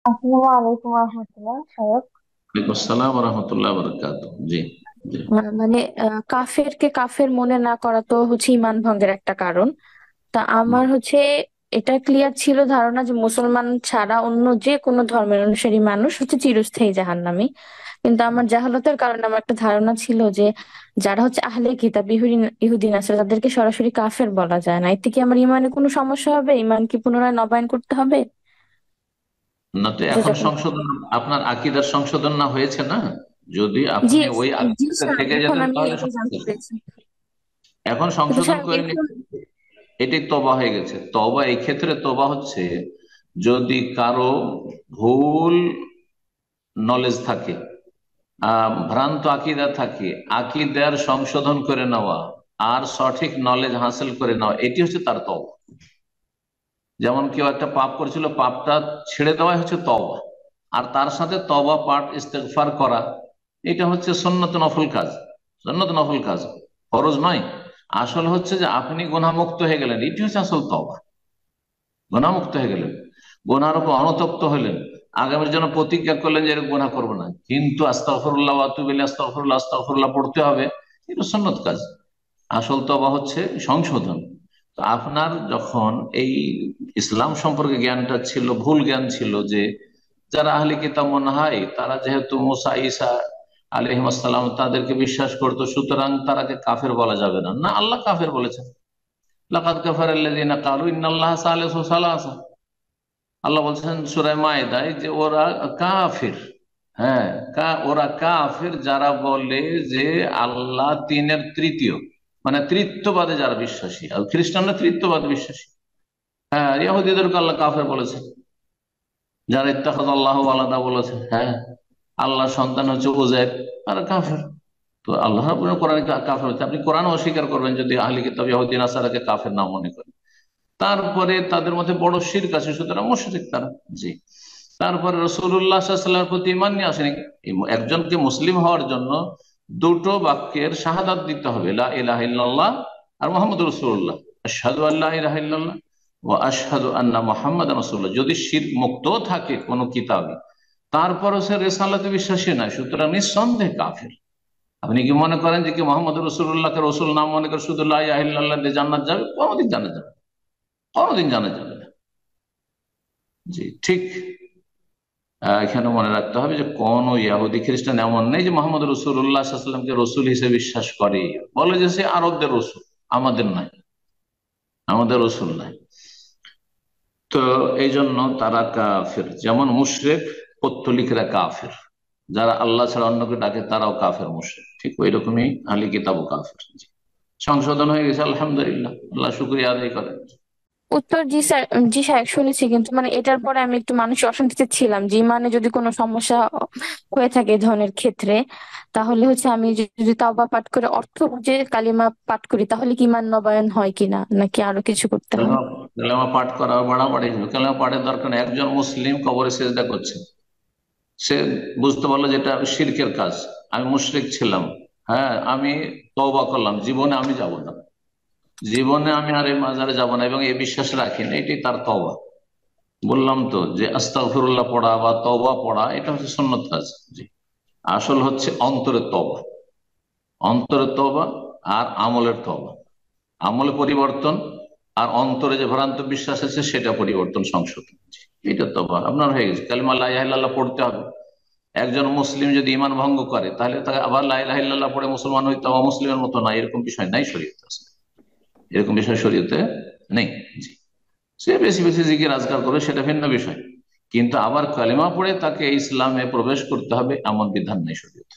আসসালামু আলাইকুম রহমতুল্লাহ সাহেব। ওয়ালাইকুম আসসালাম রহমতুল্লাহ বরকাত। জি, জি। মানে কাফেরকে কাফের মনে না করা তো হচ্ছে ইমান ভঙ্গের একটা কারণ। তা আমার হচ্ছে এটা ক্লিয়ার ছিল ধারণা যে মুসলমান ছাড়া অন্য যে কোনো ধর্মের অনুসারী মানুষ হচ্ছে চিরস্থায়ী জাহান্নামী। কিন্তু আমার জাহালতের কারণে আমার একটা ধারণা ছিল যে যারা হচ্ছে আহলে কিতাব ইহুদি ইহুদিন আছে তাদেরকে সরাসরি কাফের বলা যায় না। এতে কি আমার ইমানে কোনো সমস্যা হবে? ইমান কি পুনরায় নবায়ন করতে হবে? না তো এটা এখন যখন সংশোধন, আপনার আকীদার সংশোধন না হয়েছে না? যদি জি আপনি ওই জি আকীদাতে স্যার, থেকে এখন যেতেন আমি তাহলে এটা সমস্যা জানতে ছিল। পেরেছি। এখন কিন্তু সংশোধন স্যার করেনি, এখন এটাই তবা হয়ে গেছে। তবা এই ক্ষেত্রে তবা হচ্ছে যদি কারো ভুল নলেজ থাকে, ভ্রান্ত আকীদা থাকে, আকীদার সংশোধন করে নেওয়া আর সঠিক নলেজ হাসিল করে নেওয়া, এটি হচ্ছে তার তওবা। যেমন কেউ একটা পাপ করেছিল, পাপটা ছেড়ে দেওয়াই হচ্ছে তওবা। আর তার সাথে তওবা পাঠ ইস্তেগফার করা, এটা হচ্ছে সুন্নত নফল কাজ। সুন্নত নফল কাজ, ফরজ নয়। আসল হচ্ছে যে আপনি গুনাহমুক্ত হয়ে গেলেন, এটি হচ্ছে আসল তওবা। গুনাহমুক্ত হয়ে গেলেন, গুনার উপর অনুতপ্ত হলেন, আগামীর জন্য প্রতিজ্ঞা করলেন যে এরকম গুনাহ করবো না, কিন্তু আস্তাগফিরুল্লাহ ওয়া আতুবু ইলাইহি, আস্তাগফিরুল্লাহ আস্তাগফিরুল্লাহ পড়তে হবে। এটা সুন্নত কাজ। আসল তওবা হচ্ছে সংশোধন। তো আপনার যখন এই ইসলাম সম্পর্কে জ্ঞানটা ছিল, ভুল জ্ঞান ছিল যে যারা আহলে কিতাব মনে হয় তারা যেহেতু মুসা ঈসা আলাইহিস সালাম তাদেরকে বিশ্বাস করতো, সুতরাং তারাকে কাফের বলা যাবে না। না, আল্লাহ কাফের বলেছেন। লাকাদ কাফারাল্লাযীনা ক্বালু ইন্নাল্লাহা সালিসু সালাসা। আল্লাহ বলছেন সূরা মায়েদায় যে ওরা কাফির। হ্যাঁ, ওরা কাফির যারা বলে যে আল্লাহ তিনের তৃতীয়, মানে তৃতীয়বাদে যারা বিশ্বাসী। আর খ্রিস্টানরা তৃতীয়বাদ বিশ্বাসী। হ্যাঁ, ইহুদিদেরকে আল্লাহ কাফের বলেছে। যারা ইত্তাখায আল্লাহু ওয়ালাদা বলেছে, হ্যাঁ, আল্লাহ সন্তান হচ্ছে উযাইর, আর কাফের। তো আল্লাহ রাব্বুল কোরআনে কাফের হচ্ছে, আপনি কোরআন অস্বীকার করবেন যদি আহলি কিতাব ইহুদি নাসারাকে কাফের না মনে করেন। তারপরে তাদের মধ্যে বড় শিরক আছে, সুতরাং মুশরিক তারা। জি। তারপরে রাসূলুল্লাহ সাল্লাল্লাহু আলাইহি ওয়াসাল্লামের প্রতি ঈমান নিয়ে আসেনি। একজনকে মুসলিম হওয়ার জন্য দুটো বাক্যের শাহাদাত দিতে হবে, লা ইলাহা ইল্লাল্লাহ আর মুহাম্মদুর রাসূলুল্লাহ। আশহাদু আল্লা ইলাহা ইল্লাল্লাহ ওয়া আশহাদু আন্না মুহাম্মাদান রাসূলুল্লাহ। যদি শিরক মুক্ত থাকে কোনো কিতাবে, তারপরও সে রেসালাতে বিশ্বাসী নয়, সুতরাং নিঃসন্দেহে কাফের। আপনি কি মনে করেন যে কি মোহাম্মদ রসুল্লাহকে রসুল নাম মনে করে শুধু লা ইলাহা ইল্লাল্লাহ দিয়ে জান্নাত যাবে? কোনোদিন জানা যাবে না, কোনোদিন জানা যাবে না। জি, ঠিক। এখানে মনে রাখতে হবে যে কোন ইয়াহুদি খ্রিস্টান এমন নেই যে মোহাম্মদ রসুল্লাহামকে রসুল হিসেবে বিশ্বাস করে, বলে যে সে আরবদের রসুল, আমাদের নাই, আমাদের রসুল নাই। তো এই জন্য তারা কাফের, যেমন মুশরিক পৌত্তলিকরা কাফের, যারা আল্লাহ ছাড়া অন্যকে ডাকে তারাও কাফের মুশরিক, ঠিক ওই রকমই আহলে কিতাবও কাফের। জি। সংশোধন হয়ে গেছে, আলহামদুলিল্লাহ, আল্লাহ শুকরিয়া আদায় করেন। উত্তর জি স্যার। জি সাহেব শুনেছি, কিন্তু মানে এটার পরে আমি একটু মানসিক অশান্তিতে ছিলাম যে ইমানে যদি কোনো সমস্যা হয়ে থাকে এই ধরনের ক্ষেত্রে, তাহলে হচ্ছে আমি যদি তাওবা পাঠ করে অর্থ বুঝে কালিমা পাঠ করি তাহলে কি ইমান নবায়ন হয় কিনা, নাকি আরো কিছু করতে হয়? কালেমা কালেমা পাঠ করা বাড়াবাড়ি হলো। কালেমা পাঠের দরকার নেই। একজন মুসলিম কবরে সেজদা করছে, সে বুঝতে পারলো যে এটা শিরকের কাজ, আমি মুশরিক ছিলাম, হ্যাঁ, আমি তওবা করলাম, জীবনে আমি যাব না, জীবনে আমি আর এই মাজারে যাব না এবং এই বিশ্বাস রাখি না, এটি তার তওবা। বললাম তো যে আস্তাগফিরুল্লাহ পড়া বা তওবা পড়া এটা হচ্ছে সুন্নত কাজ। জি। আসল হচ্ছে অন্তরের তওবা, অন্তরের তওবা আর আমলের তওবা। আমলে পরিবর্তন, আর অন্তরে যে ভ্রান্ত বিশ্বাস আছে সেটা পরিবর্তন, সংশোধন। জি, এটা তওবা আপনার হয়ে গেছে। কালিমা লা ইলাহা ইল্লাল্লাহ পড়তে হবে। একজন মুসলিম যদি ঈমান ভঙ্গ করে তাহলে তাকে আবার লা ইলাহা ইল্লাল্লাহ পড়ে মুসলমান হইতে হবে, মুসলিমের মতো না, এরকম বিষয় নাই শরীয়তে আসলে। এরকম বিষয় শরীয়তে নেই। জি। সে বেশি বেশি জিকির আজকার করবে, সেটা ভিন্ন বিষয়। কিন্তু আবার কালিমা পড়ে তাকে ইসলামে প্রবেশ করতে হবে এমন বিধান নেই শরীয়তে।